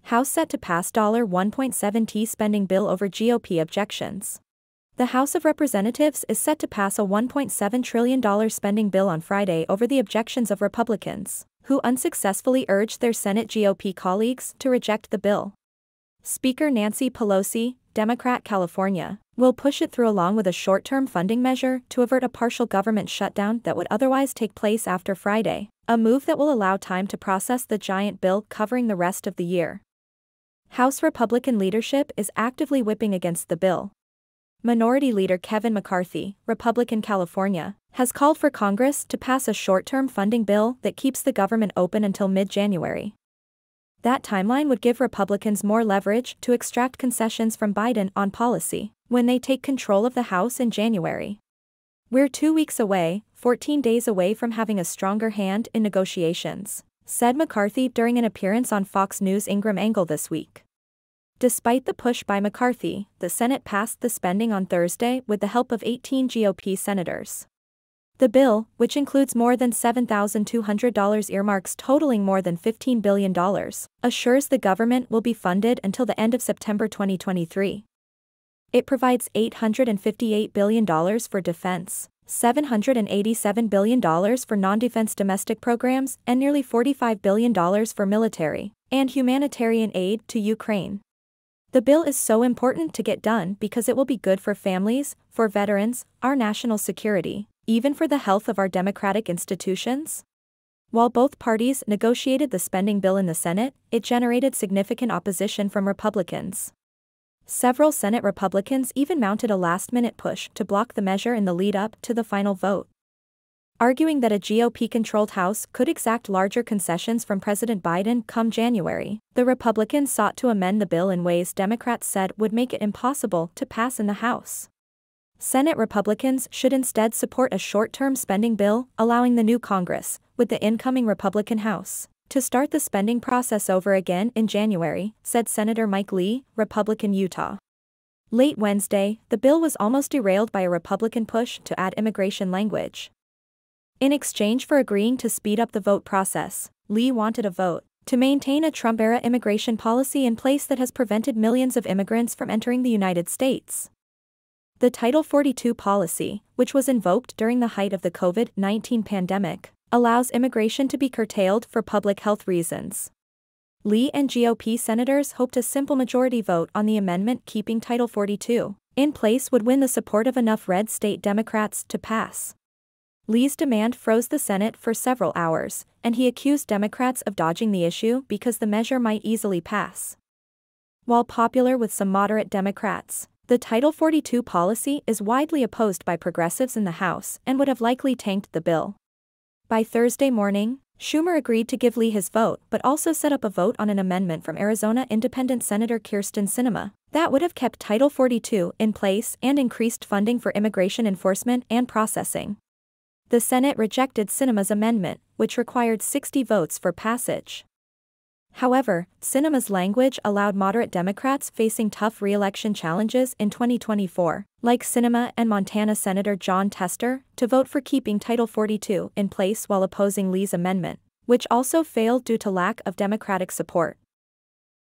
House set to pass $1.7 spending bill over GOP objections. The House of Representatives is set to pass a $1.7 trillion spending bill on Friday over the objections of Republicans, who unsuccessfully urged their Senate GOP colleagues to reject the bill. Speaker Nancy Pelosi, Democrat California, will push it through along with a short-term funding measure to avert a partial government shutdown that would otherwise take place after Friday, a move that will allow time to process the giant bill covering the rest of the year. House Republican leadership is actively whipping against the bill. Minority Leader Kevin McCarthy, Republican California, has called for Congress to pass a short-term funding bill that keeps the government open until mid-January. That timeline would give Republicans more leverage to extract concessions from Biden on policy when they take control of the House in January. "We're 2 weeks away, 14 days away from having a stronger hand in negotiations," said McCarthy during an appearance on Fox News' Ingram Angle this week. Despite the push by McCarthy, the Senate passed the spending on Thursday with the help of 18 GOP senators. The bill, which includes more than $7,200 earmarks totaling more than $15 billion, assures the government will be funded until the end of September 2023. It provides $858 billion for defense, $787 billion for non-defense domestic programs, and nearly $45 billion for military and humanitarian aid to Ukraine. The bill is so important to get done because it will be good for families, for veterans, our national security, even for the health of our democratic institutions. While both parties negotiated the spending bill in the Senate, it generated significant opposition from Republicans. Several Senate Republicans even mounted a last-minute push to block the measure in the lead-up to the final vote. Arguing that a GOP-controlled House could exact larger concessions from President Biden come January, the Republicans sought to amend the bill in ways Democrats said would make it impossible to pass in the House. Senate Republicans should instead support a short-term spending bill allowing the new Congress, with the incoming Republican House, to start the spending process over again in January, said Senator Mike Lee, Republican Utah. Late Wednesday, the bill was almost derailed by a Republican push to add immigration language. In exchange for agreeing to speed up the vote process, Lee wanted a vote to maintain a Trump-era immigration policy in place that has prevented millions of immigrants from entering the United States. The Title 42 policy, which was invoked during the height of the COVID-19 pandemic, allows immigration to be curtailed for public health reasons. Lee and GOP senators hoped a simple majority vote on the amendment keeping Title 42 in place would win the support of enough red state Democrats to pass. Lee's demand froze the Senate for several hours, and he accused Democrats of dodging the issue because the measure might easily pass. While popular with some moderate Democrats, the Title 42 policy is widely opposed by progressives in the House and would have likely tanked the bill. By Thursday morning, Schumer agreed to give Lee his vote but also set up a vote on an amendment from Arizona Independent Senator Kyrsten Sinema that would have kept Title 42 in place and increased funding for immigration enforcement and processing. The Senate rejected Sinema's amendment, which required 60 votes for passage. However, Sinema's language allowed moderate Democrats facing tough re-election challenges in 2024, like Sinema and Montana Senator Jon Tester, to vote for keeping Title 42 in place while opposing Lee's amendment, which also failed due to lack of Democratic support.